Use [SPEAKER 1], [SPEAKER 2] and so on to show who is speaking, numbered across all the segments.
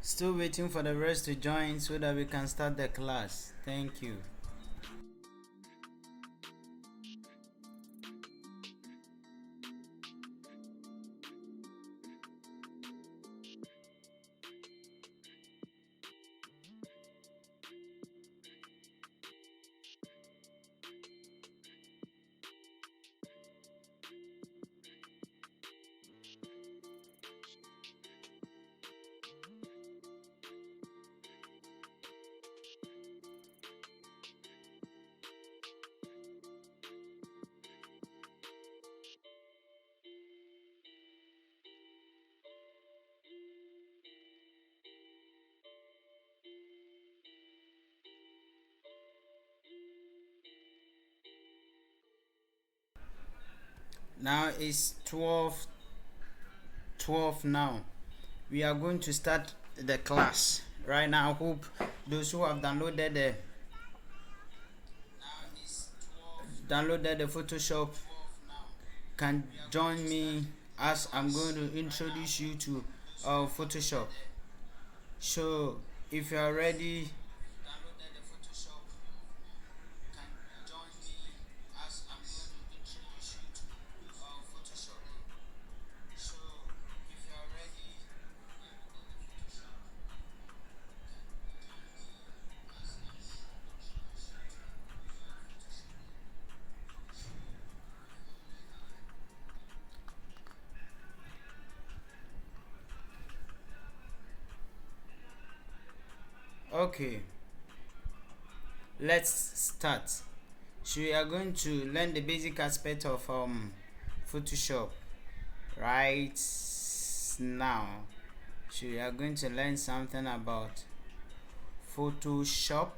[SPEAKER 1] Still waiting for the rest to join so that we can start the class. Thank you. Now it's 12 now. We are going to start the class right now. I hope those who have downloaded the Photoshop can join me as I'm going to introduce you to Photoshop. So if you are ready, okay, let's start. So we are going to learn the basic aspect of Photoshop right now. So we are going to learn something about Photoshop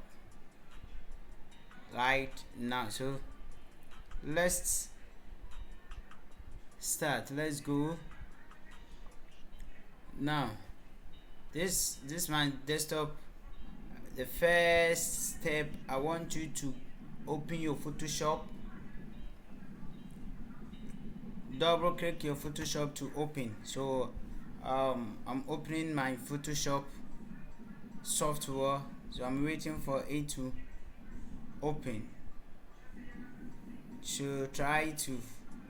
[SPEAKER 1] right now. So let's start. Let's go. Now this my desktop. The first step, I want you to open your Photoshop. Double click your Photoshop to open. So I'm opening my Photoshop software, so I'm waiting for it to open. So try to,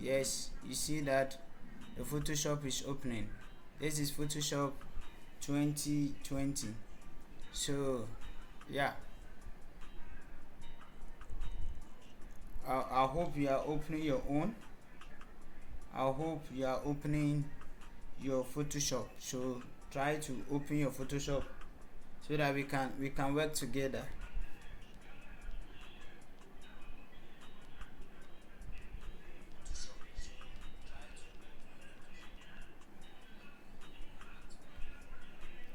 [SPEAKER 1] yes, you see that the Photoshop is opening. This is Photoshop 2020. So yeah, I hope you are opening your own. I hope you are opening your Photoshop. So try to open your Photoshop so that we can work together.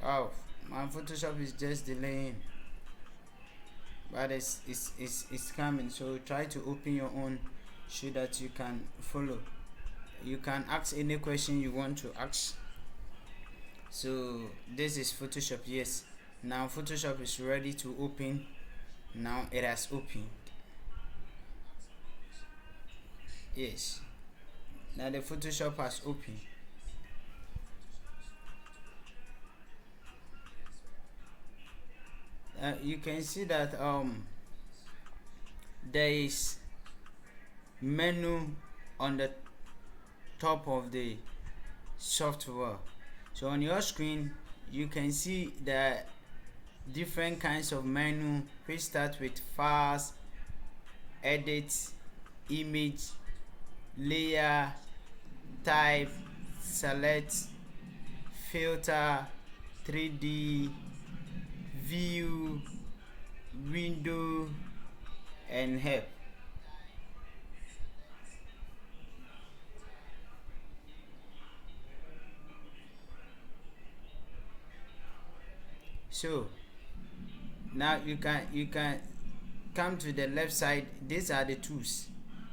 [SPEAKER 1] Oh, my Photoshop is just delaying, but it's coming. So try to open your own so that you can follow. You can ask any question you want to ask. So this is Photoshop. Yes, now Photoshop is ready to open. Now it has opened. Yes, now the Photoshop has opened. You can see that there is menu on the top of the software. So on your screen you can see the different kinds of menu, which start with files, edit, image, layer, type, select, filter, 3D, view, window, and help. So now you can come to the left side. These are the tools.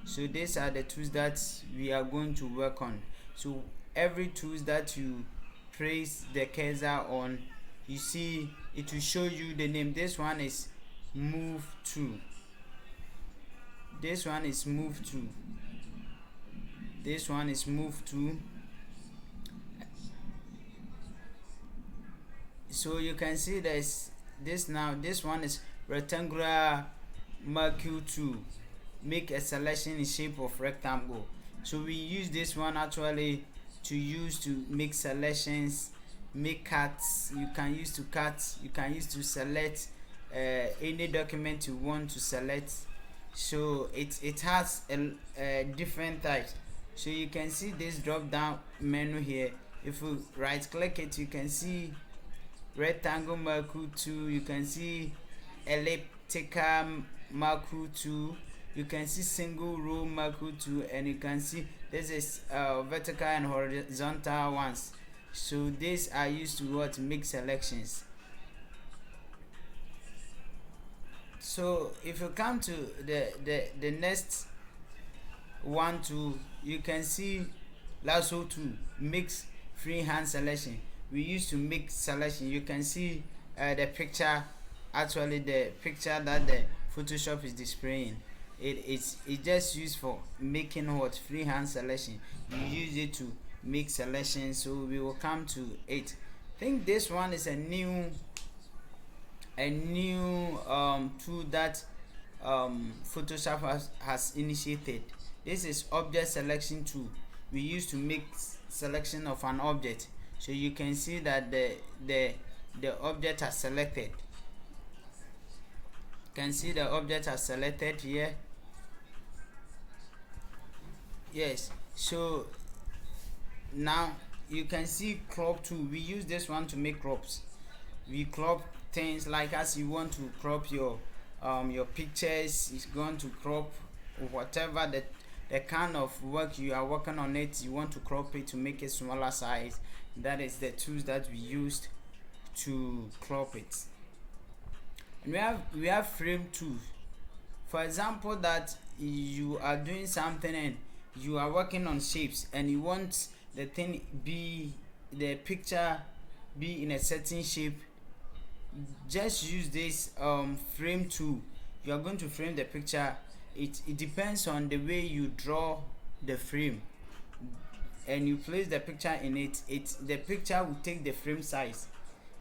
[SPEAKER 1] So these are the tools that we are going to work on. So every tools that you place the cursor on, you see it will show you the name. This one is move to, this one is move to, this one is move to. So you can see there's this. Now this one is rectangular mercury tool, make a selection in shape of rectangle. So we use this one actually to use to make selections, make cuts. You can use to cut, you can use to select any document you want to select. So it has a different types. So you can see this drop down menu here. If you right click it, you can see rectangle mercury tool, you can see elliptical mercury tool, you can see single row mercury tool, and you can see this is vertical and horizontal ones. So these are used to what, make selections. So if you come to the next one tool, you can see lasso tool, makes freehand selection. We used to make selection. You can see the picture, actually the picture that the Photoshop is displaying. It's just used for making what, freehand selection. You use it to make selections. So we will come to it. I think this one is a new tool that Photoshop has initiated. This is object selection tool. We use to make selection of an object. So you can see that the object are selected. You can see the object are selected here. Yes. So now you can see crop tool. We use this one to make crops. We crop things, like as you want to crop your pictures, it's going to crop whatever the kind of work you are working on it, you want to crop it to make it smaller size. That is the tools that we used to crop it. And we have frame tools. For example, that you are doing something and you are working on shapes and you want the picture be in a certain shape, just use this frame tool. You are going to frame the picture. It depends on the way you draw the frame and you place the picture in it. The picture will take the frame size,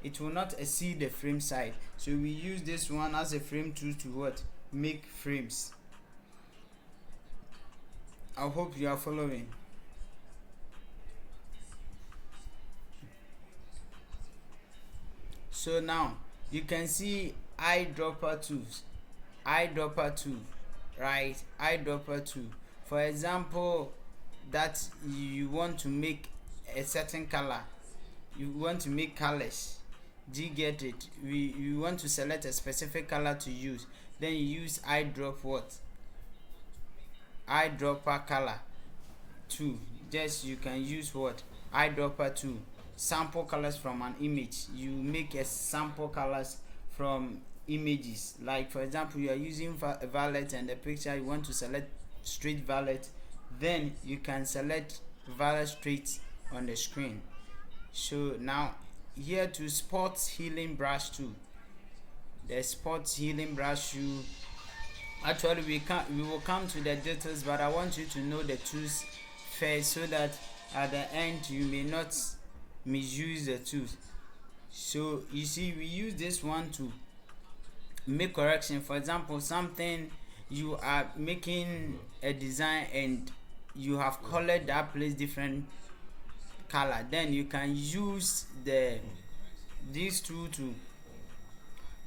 [SPEAKER 1] it will not exceed the frame size. So we use this one as a frame tool to what, make frames. I hope you are following. So now you can see eyedropper tools. Eyedropper tool, right? Eyedropper tool. For example, that you want to make a certain color, you want to make colors. Do you get it? You want to select a specific color to use. Then you use eyedropper color tool. Just you can use what, eyedropper tool. Sample colors from an image. You make a sample colors from images. Like for example, you are using violet and the picture you want to select straight violet, then you can select violet straight on the screen. So now here to sports healing brush tool. The sports healing brush tool, actually we will come to the details, but I want you to know the tools first so that at the end you may not misuse the tools. So you see, we use this one to make correction. For example, something you are making a design and you have colored that place different color, then you can use these two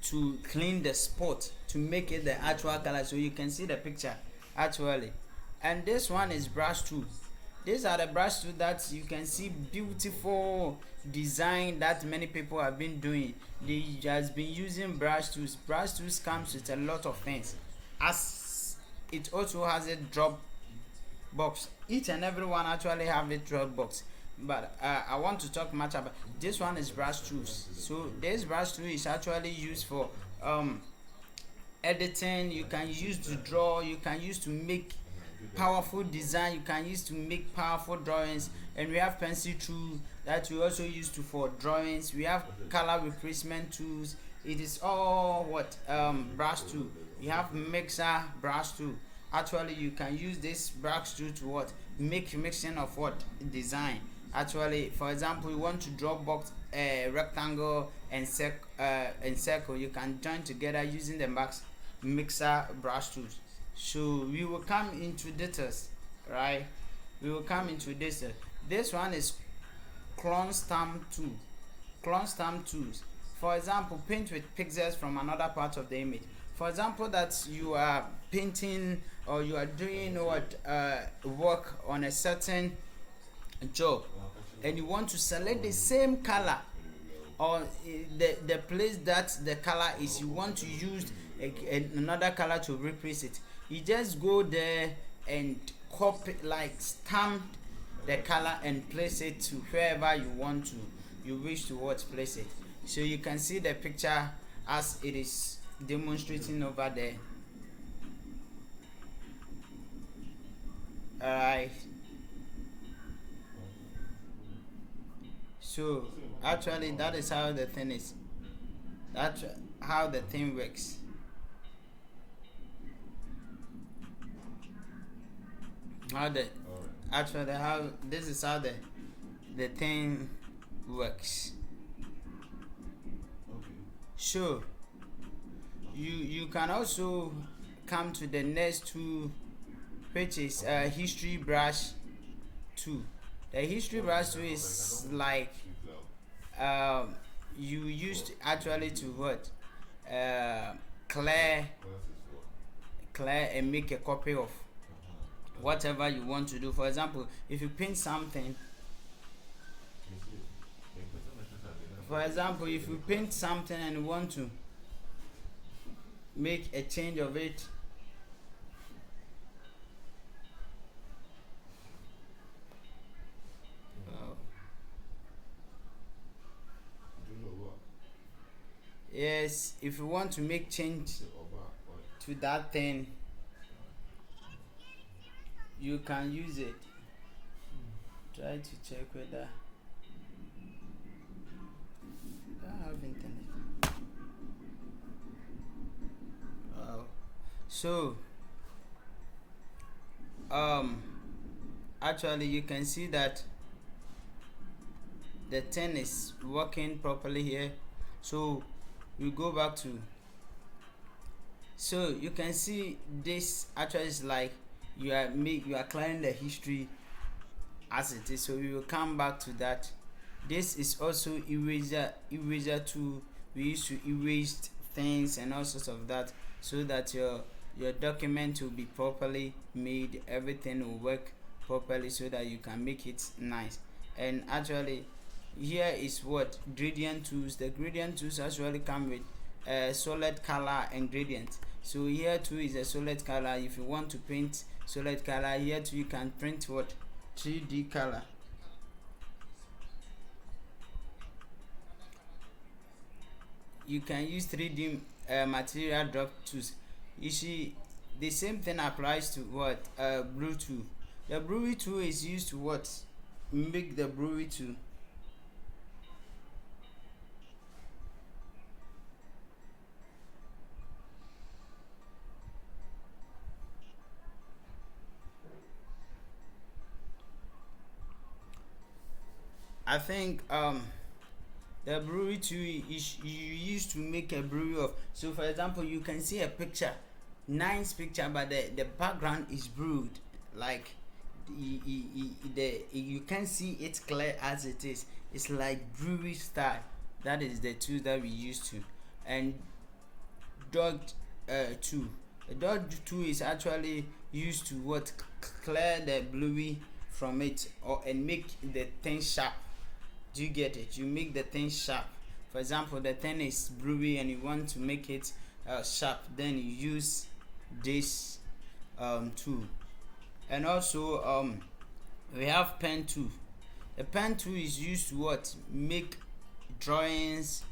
[SPEAKER 1] to clean the spot to make it the actual color, so you can see the picture actually. And this one is brush tool. These are the brush tools that you can see beautiful design that many people have been doing. They just been using brush tools. Brush tools comes with a lot of things, as it also has a drop box. Each and every one actually have a drop box, but I want to talk much about this one is brush tools. So this brush tool is actually used for editing. You can use to draw, you can use to make powerful design, you can use to make powerful drawings. And we have pencil tool that we also use to for drawings. We have color replacement tools. It is all what, brush tool. We have mixer brush tool. Actually you can use this brush tool to what, make mixing of what, design. Actually, for example, you want to draw box, rectangle and circle, you can join together using the max mixer brush tools. So we will come into details, right? We will come into this. This one is clone stamp tool. Clone stamp tools. For example, paint with pixels from another part of the image. For example, that you are painting or you are doing what work on a certain job, and you want to select the same color, or the place that the color is, you want to use another color to replace it. You just go there and copy, like stamp the color and place it to wherever you want to, you wish to what place it. So you can see the picture as it is demonstrating over there. Alright, so actually that is how the thing is, that's how the thing works. How the actually how this is how the thing works. So you can also come to the next tool, which is history brush tool. The history brush tool is like you used actually to what clear and make a copy of whatever you want to do. For example, if you paint something, and you want to make a change of it, yes, if you want to make change to that thing, you can use it. Try to check whether I have internet. So actually you can see that the thing is working properly here. So we go back to, so you can see this actually is like you are clearing the history as it is. So we will come back to that. This is also eraser tool. We used to erase things and all sorts of that, so that your document will be properly made, everything will work properly, so that you can make it nice. And actually here is what gradient tools. The gradient tools actually come with solid color and gradient. So here too is a solid color. If you want to print solid color, here too you can print what 3D color. You can use 3D material drop tools. You see, the same thing applies to what brew tool. The brewery tool is used to what make the brewery tool. I think the brewery tool is you used to make a brewery of. So for example, you can see a picture, nice picture, but the background is brewed, like you can see it clear as it is. It's like brewery style. That is the tool that we use to. And dog tool. The dog tool is actually used to what clear the bluey from it, or and make the thing sharp. Do you get it? You make the thing sharp. For example, the thing is bluey and you want to make it sharp, then you use this tool. And also we have pen tool. The pen tool is used to what make drawings.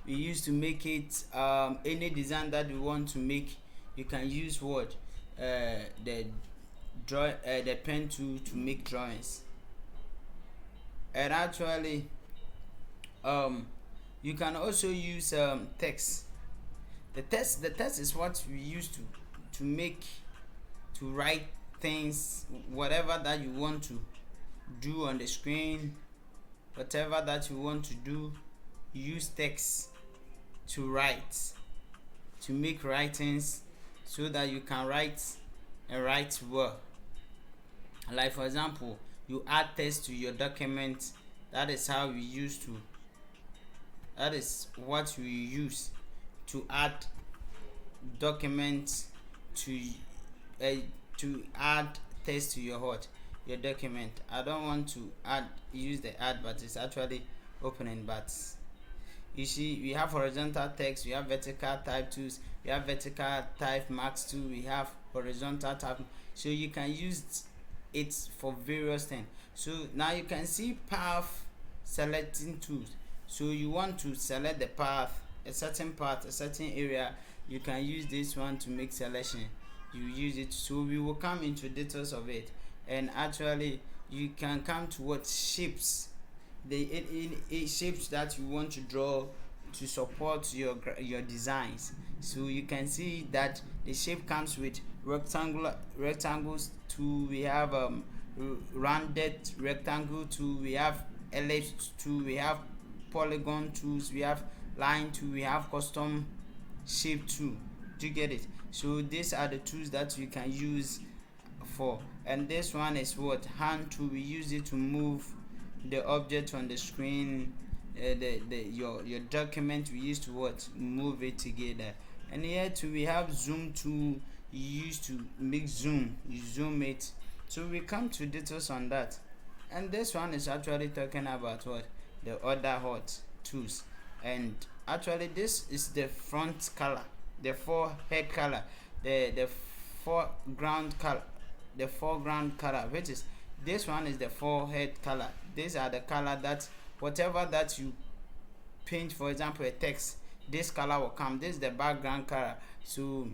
[SPEAKER 1] We used to make it any design that we want to make. You can use what the pen tool to make drawings. And actually you can also use text. The text is what we use to make, to write things, whatever that you want to do on the screen. whatever that you want to do, use text to write, to make writings, so that you can write and write well. Like for example, you add text to your document. That is how we used to, that is what we use to add documents to uh, to add text to your document. I don't want to use the add, but it's actually opening. But you see, we have horizontal text, we have vertical type tools, we have vertical type max 2, we have horizontal type, so you can use it for various things. So now you can see path selecting tools. So you want to select the path, a certain path, a certain area, you can use this one to make selection. You use it. So we will come into details of it, and actually you can come to what shapes, the shapes that you want to draw to support your designs. So you can see that the shape comes with rectangles tool, we have rounded rectangle tool, we have ellipse tool, we have polygon tools, we have line tool, we have custom shape tool. Do you get it? So these are the tools that you can use for. And this one is what hand tool, we use it to move the object on the screen. Your document, we used to what move it together. And here too we have zoom tool, you use to make zoom, you zoom it. So we come to details on that. And this one is actually talking about what the other hot tools. And actually this is the front color, the forehead color, the foreground color, the foreground color, which is this one is the forehead color. These are the color that whatever that you paint, for example a text, this color will come. This is the background color. So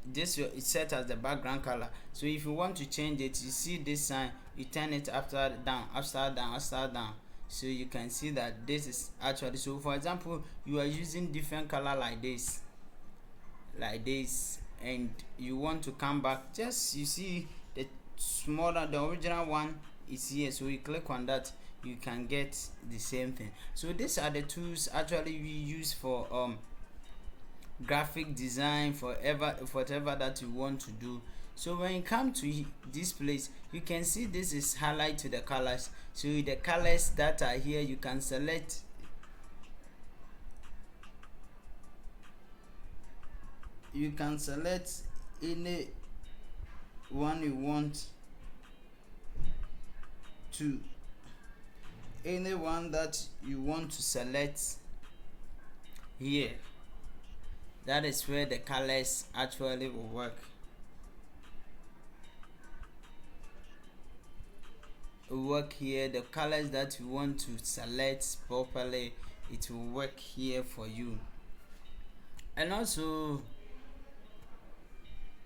[SPEAKER 1] this is set as the background color. So if you want to change it, you see this sign, you turn it upside down, upside down, upside down. So you can see that this is actually, so for example you are using different color like this, and you want to come back, just you see the smaller, the original one is here, so you click on that, you can get the same thing. So these are the tools actually we use for graphic design, for whatever that you want to do. So when you come to this place, you can see this is highlight to the colors. So the colors that are here, you can select any one you want to, anyone that you want to select here. That is where the colors actually will work. Here, the colors that you want to select properly, it will work here for you. And also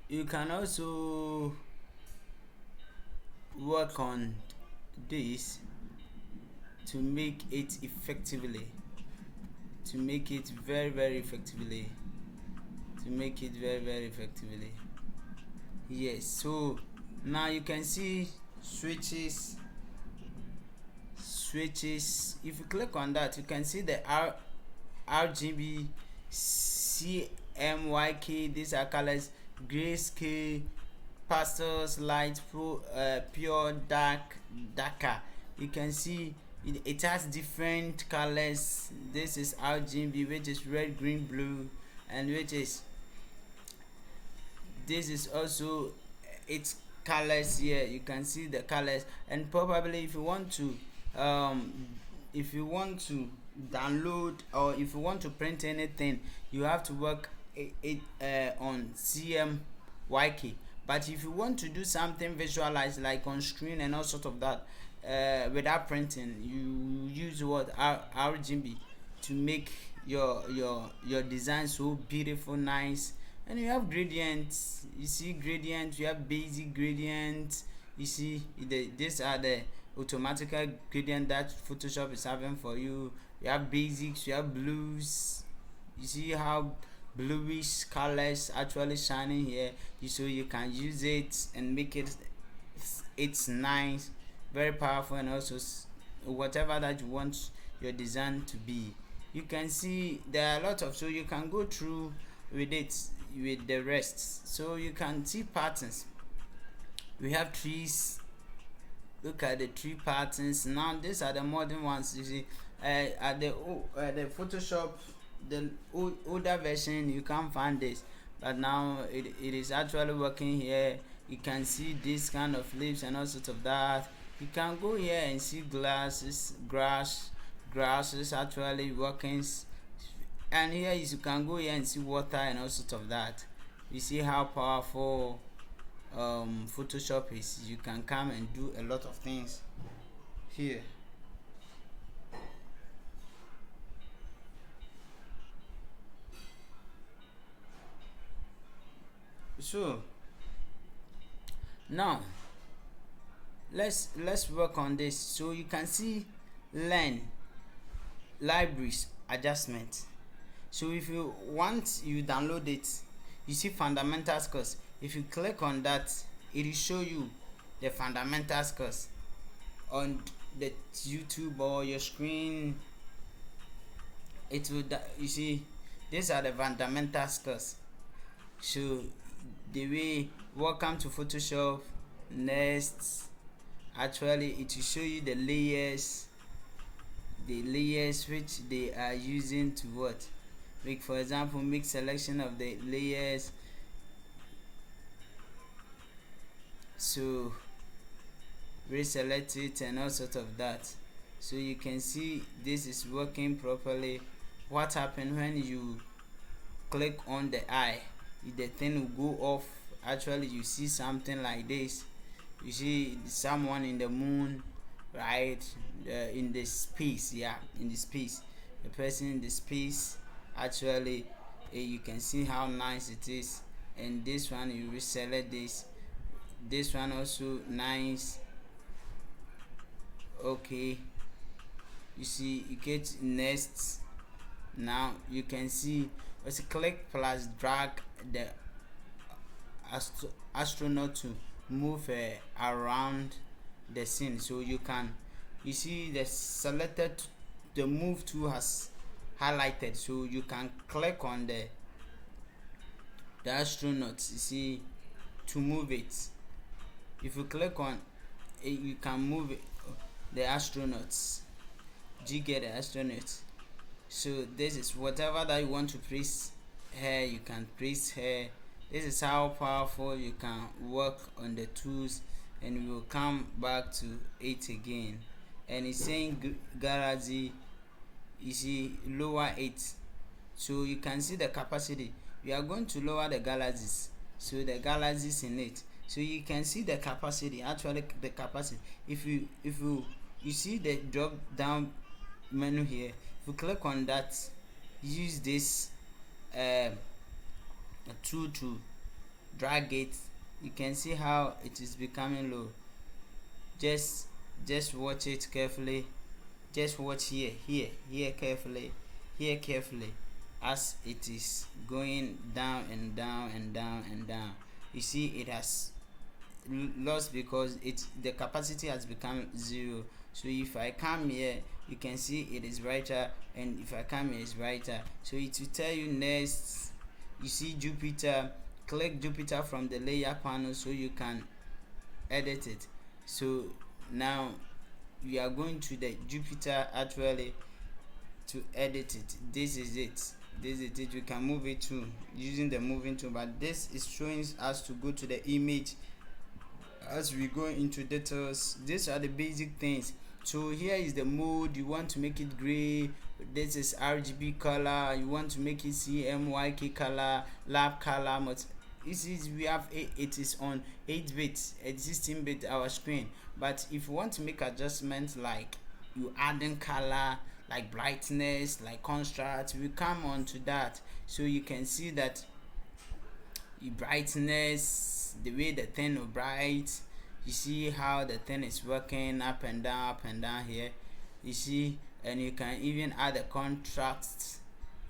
[SPEAKER 1] you can also work on this to make it effectively, to make it very effectively, yes. So now you can see switches. If you click on that, you can see the RGB, CMYK, these are colors, grayscale, pastels, light, pure, darker. You can see it has different colors. This is RGB, which is red, green, blue, and this is also its colors here. You can see the colors. And probably if you want to download, or if you want to print anything, you have to work it on CMYK. But if you want to do something visualized like on screen and all sort of that, without printing, you use what RGB to make your design so beautiful, nice. And you have gradients. You see gradients, you have basic gradients. You see these are the automatical gradient that Photoshop is having for you. You have basics, you have blues. You see how bluish colors actually shining here. So you can use it and make it's nice, very powerful, and whatever that you want your design to be. You can see there are a lot of, so you can go through with it with the rest. So you can see patterns. We have trees. Look at the tree patterns. Now these are the modern ones. You see, at the Photoshop, the older version, you can't find this, but now it is actually working here. You can see this kind of leaves and all sorts of that. You can go here and see grass is actually working. And here is, you can go here and see water and all sorts of that. You see how powerful Photoshop is. You can come and do a lot of things here. So now let's work on this. So you can see learn libraries adjustment. So if you want, you download it. You see fundamental course. If you click on that, it will show you the fundamental course on the YouTube or your screen. It will you see, these are the fundamental course. So the way, welcome to Photoshop, next, actually it will show you the layers which they are using to what, make, for example, make selection of the layers. So reselect it and all sorts of that. So you can see this is working properly. What happened when you click on the eye, the thing will go off. Actually you see something like this. You see someone in the moon, right? In the space, yeah, in the space, the person in the space. Actually you can see how nice it is. And this one, you reselect this one also nice. Okay, you see, you get next. Now you can see, let's click plus drag the astronaut to move around the scene. So you can, you see the selected, the move tool has highlighted, so you can click on the astronaut, you see, to move it. If you click on it, you can move it, the astronauts. Do you get the astronauts? So this is whatever that you want to press here, you can press here. This is how powerful you can work on the tools, and we will come back to it again. And it's saying galaxy, you see, lower it. So you can see the capacity. We are going to lower the galaxies, so the galaxies in it. So you can see the capacity, actually the capacity. If you see the drop down menu here, if you click on that, use this tool to drag it, you can see how it is becoming low. Just watch it carefully. Just watch here carefully, here carefully, as it is going down and down and down and down. You see it has lost because the capacity has become 0. So if I come here, you can see it is brighter, and if I come here, it's brighter. So it will tell you next. You see Jupiter, click Jupiter from the layer panel so you can edit it. So now we are going to the Jupiter actually to edit it. This is it. We can move it to using the moving tool, but this is showing us to go to the image. As we go into details, these are the basic things. So here is the mode. You want to make it gray. This is RGB color. You want to make it CMYK color, lab color. We have it is on 8-bit, 16-bit our screen. But if you want to make adjustments, like you adding color, like brightness, like contrast, we come on to that. So you can see that the brightness, the way the thing is bright. You see how the thing is working up and down here. You see, and you can even add a contrast.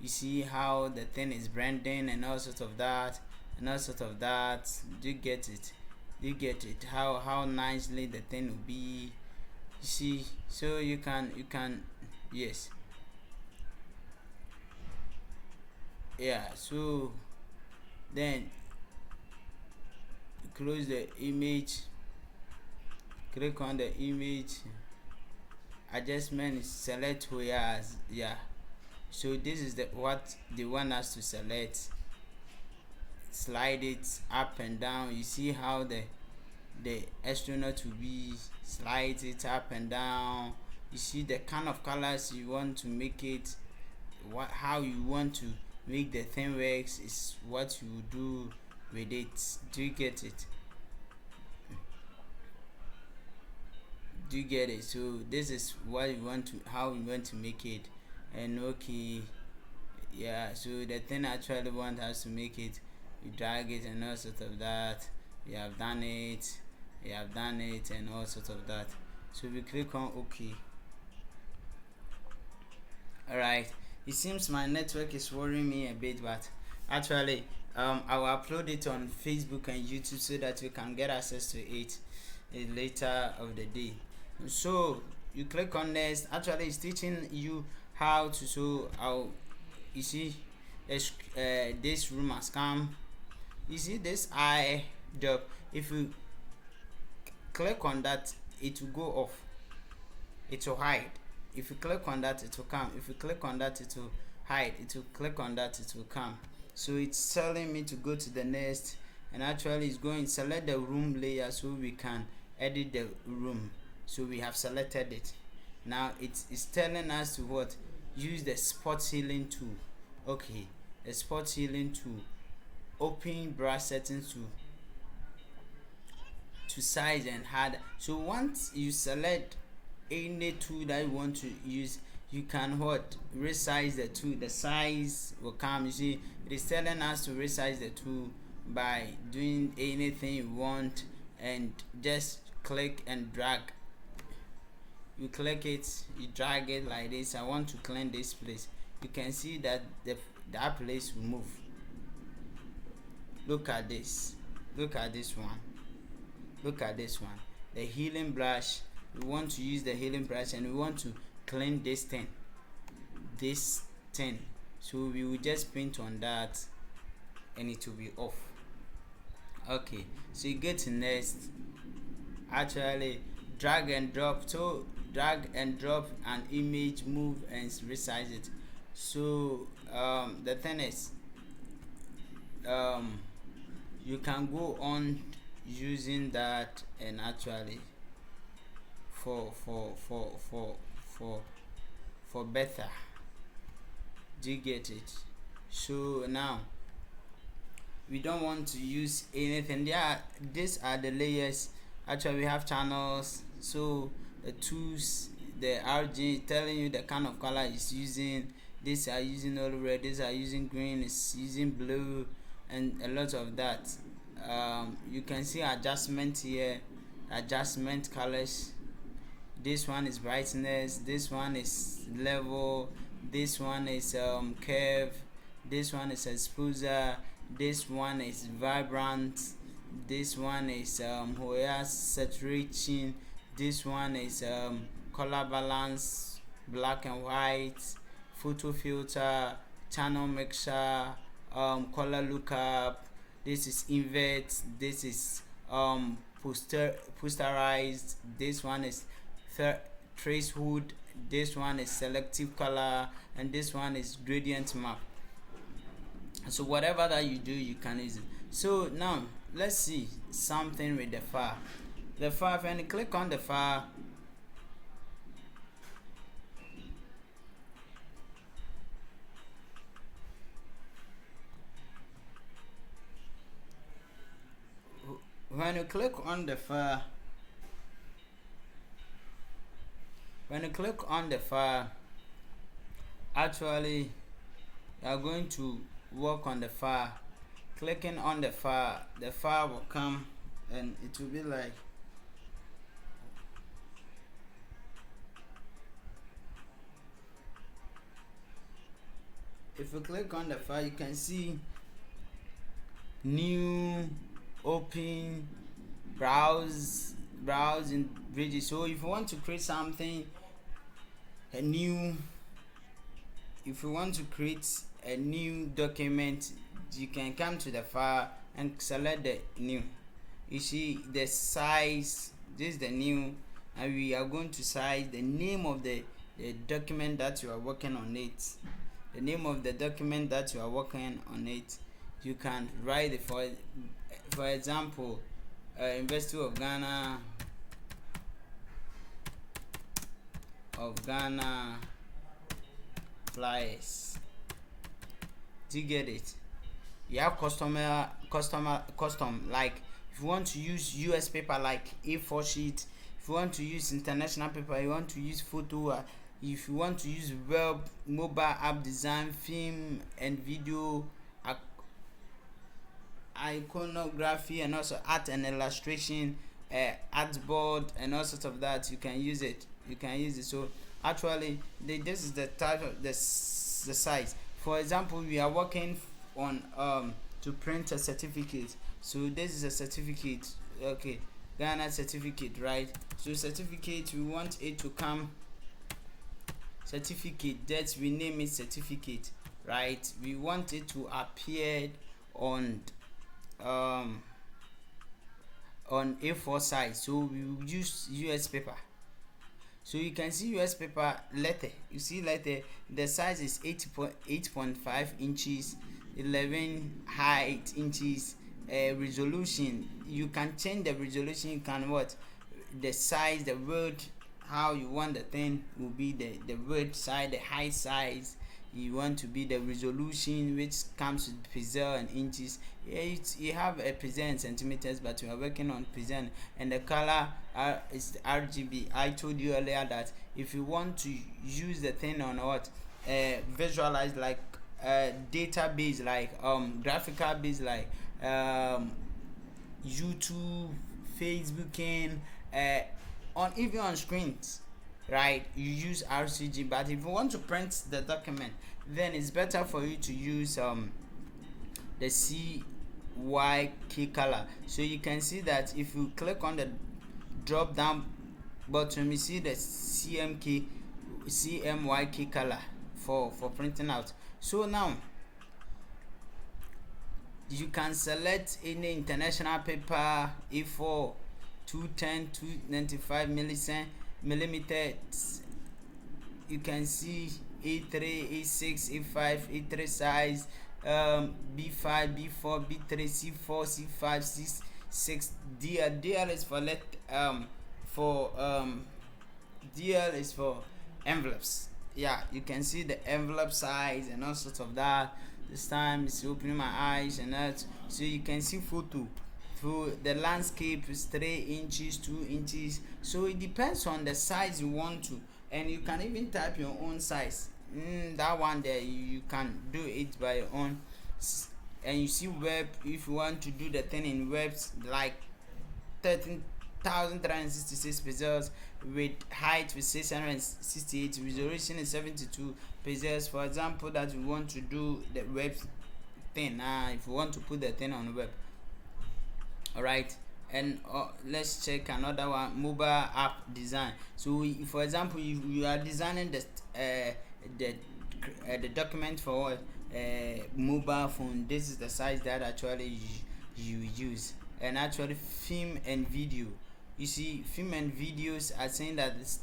[SPEAKER 1] You see how the thing is blending and all sorts of that. Do you get it? How nicely the thing will be. You see, so you can yes, yeah. So then close the image, click on the image, adjustment, select where, yeah. So this is the what they want us to select. Slide it up and down. You see how the astronaut will be, slide it up and down. You see the kind of colors you want to make it, what how you want to make the thing works is what you do with it. Do you get it? Do you get it? So this is what you want to, how we want to make it. And okay, yeah. So the thing I actually want us to make it, you drag it and all sorts of that. We have done it, we have done it and all sorts of that. So we click on okay. Alright, it seems my network is worrying me a bit, but actually I will upload it on Facebook and YouTube so that we can get access to it later of the day. So you click on next. Actually it's teaching you how to, so how you see this room has come. You see this eye job, if you click on that it will go off, it will hide. If you click on that it will come, if you click on that it will hide, it will click on that it will come. So it's telling me to go to the next, and actually it's going select the room layer so we can edit the room. So we have selected it. Now it's telling us to what, use the spot healing tool. Okay, the spot healing tool, open brush settings to size and hard. So once you select any tool that you want to use, you can what, resize the tool, the size will come. You see it is telling us to resize the tool by doing anything you want, and just click and drag. You click it, you drag it like this. I want to clean this place. You can see that that place will move. Look at this, look at this one, look at this one. The healing brush, we want to use the healing brush and we want to clean this thing, so we will just paint on that and it will be off. Okay, so you get to next. Actually drag and drop, so drag and drop an image, move and resize it. So the thing is, you can go on using that, and actually for better. Do you get it? So now we don't want to use anything. These are the layers. Actually we have channels, so the tools, the RG telling you the kind of color it's using. These are using all red, these are using green, it's using blue and a lot of that. You can see adjustment here, adjustment colors. This one is brightness, this one is level, this one is curve, this one is exposure, this one is vibrant, this one is where saturation, this one is color balance, black and white, photo filter, channel mixer, color lookup. This is invert, this is posterized, this one is tracehood, this one is selective color, and this one is gradient map. So whatever that you do, you can use it. So now let's see something with the file. The file, when you click on the file, when you click on the file, actually you are going to work on the file. Clicking on the file will come and it will be like, if you click on the file you can see new, open, browse in bridges. So if you want to create something, a new if you want to create a new document, you can come to the file and select the new. You see the size, this is the new, and we are going to size the name of the document that you are working on it. The name of the document that you are working on it, you can write it. For example, University of Ghana flyers. Do you get it? You have custom, like if you want to use US paper like A4 sheet, if you want to use international paper, you want to use photo, if you want to use web, mobile app design, film and video, iconography, and also art and illustration, artboard and all sorts of that, you can use it. So actually this is the type of the size. For example, we are working on to print a certificate. So this is a certificate, okay, Ghana certificate, right? So certificate, we want it to come certificate, that we name it certificate, right? We want it to appear on A4 size, so we will use US paper. So you can see US paper letter. You see letter, the size is 8.5 inches, 11 height inches. Resolution, you can change the resolution. You can the size, the word, how you want the thing will be the word size, the height size. You want to be the resolution, which comes with pixel and inches. You have a pixel and centimeters, but we are working on pixel, and the color is the RGB. I told you earlier that if you want to use the thing on visualize like database, like graphical base, like YouTube, Facebook, and even on screens, right? You use RCG. But if you want to print the document, then it's better for you to use the CYK color. So you can see that if you click on the drop down button, you see the CMYK color for printing out. So now you can select any international paper, A4, 210, 295 millimeters. You can see A3, A6, A5, A3 size, B5, B4, B3, C4, C5, C6. DL is for DL is for envelopes. Yeah, you can see the envelope size and all sorts of that. This time it's opening my eyes and that, so you can see photo. For the landscape is 3 inches, 2 inches. So it depends on the size you want to, and you can even type your own size. That one there, you can do it by your own. And you see web, if you want to do the thing in webs, like 13,366 pixels with height with 668, resolution is 72 pixels. For example, that we want to do the web thing, if you want to put the thing on web, all right. And let's check another one, mobile app design. So for example, you are designing the document for mobile phone. This is the size that actually you use. And actually film and video, you see film and videos are saying that it's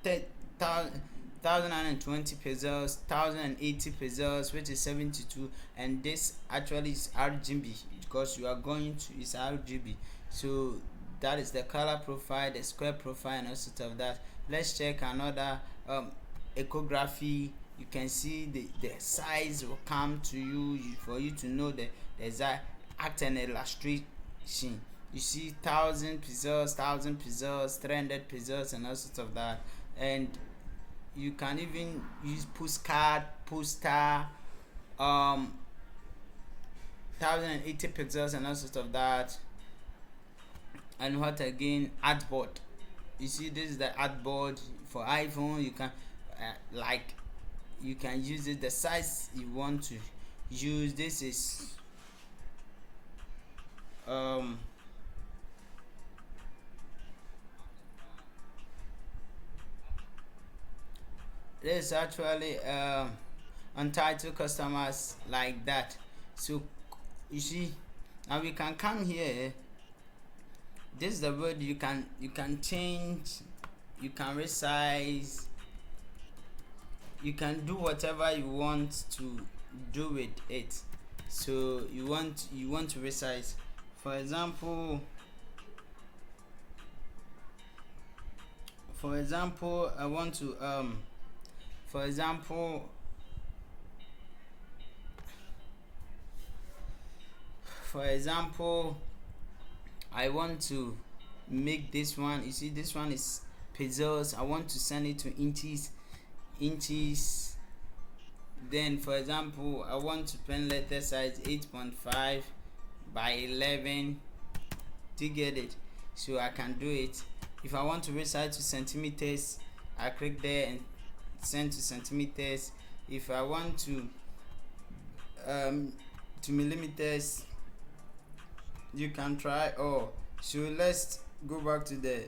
[SPEAKER 1] 1020 pixels, 1080 pixels, which is 72, and this actually is RGB because you are going to use RGB. So that is the color profile, the square profile, and all sorts of that. Let's check another ecography. You can see the size will come to you for you to know the exact act and illustration. You see 1000 pixels, 300 pixels, and all sorts of that. And you can even use postcard, poster, 1080 pixels, and all sorts of that. And what again? Artboard. You see, this is the artboard for iPhone. You can you can use it the size you want to use. This is there's actually untitled customers like that. So you see, now we can come here. This is the word you can change, you can resize, you can do whatever you want to do with it. So you want to resize. For example, I want to for example I want to make this one. You see, this one is pixels. I want to send it to inches. Then for example, I want to pen letter size 8.5 by 11 to get it, so I can do it. If I want to resize to centimeters, I click there and send to centimeters. If I want to millimeters, you can try. So let's go back to the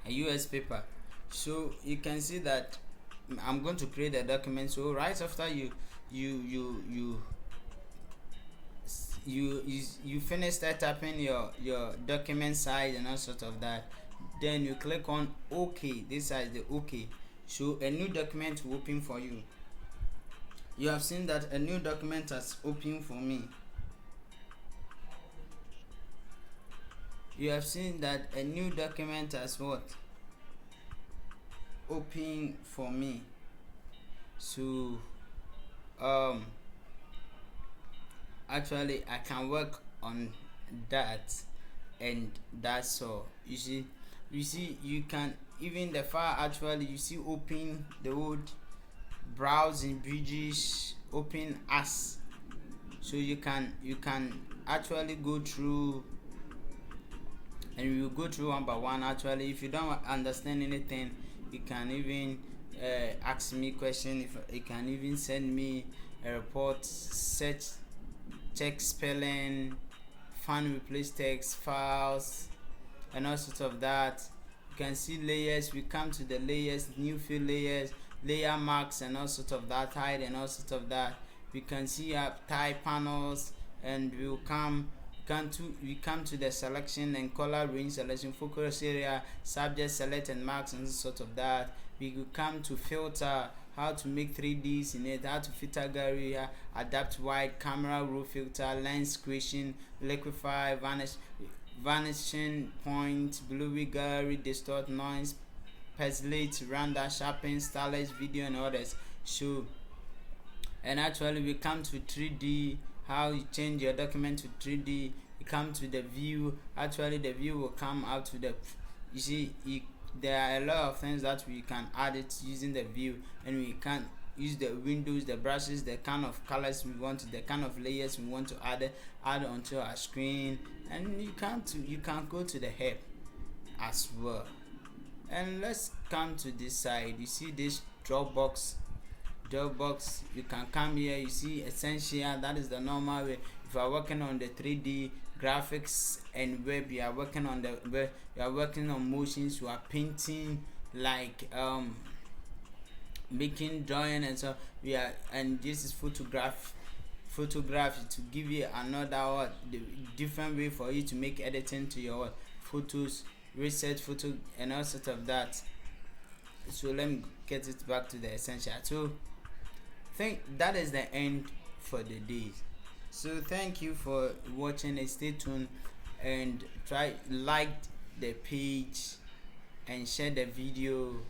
[SPEAKER 1] US paper. So you can see that I'm going to create a document. So right after you finish typing your document size and all sort of that, then you click on OK. This size the OK. So a new document will open for you. You have seen that a new document has opened for me. You have seen that a new document has what? Open for me. So actually I can work on that, and that's all. You see you can even the file actually, you see, open the old browsing bridges, open as. So you can actually go through, and we will go through one by one. Actually, if you don't understand anything, you can even ask me question. If you can even send me a report, search, check spelling, find replace text files, and all sorts of that. You can see layers. We come to the layers, new field layers, layer marks, and all sorts of that, hide and all sorts of that. We can see type panels, and we come to the selection and color range selection, focus area, subject select, and marks, and sort of that. We will come to filter, how to make 3Ds in it, how to filter gallery, adapt white, camera raw filter, lens creation, liquify, vanishing point, bluey gallery, distort, noise, pixelate, render, sharpen, stylus, video, and others. So, and actually we come to 3D, how you change your document to 3D. You come to the view. Actually the view will come out to the, you see, there are a lot of things that we can add it using the view, and we can use the windows, the brushes, the kind of colors we want, the kind of layers we want to add onto our screen. And you can go to the help as well. And let's come to this side. You see this Dropbox, you can come here. You see essential, that is the normal way. If you are working on the 3D graphics and web, you are working on the web, you are working on motions, you are painting, like making drawing, and so and this is photography to give you another different way for you to make editing to your photos, reset photo, and all sorts of that. So let me get it back to the essential. So I think that is the end for the day. So thank you for watching, and stay tuned, and like the page and share the video.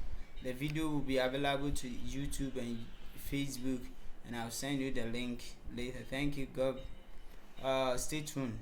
[SPEAKER 1] The video will be available to YouTube and Facebook, and I'll send you the link later. Thank you. God, stay tuned.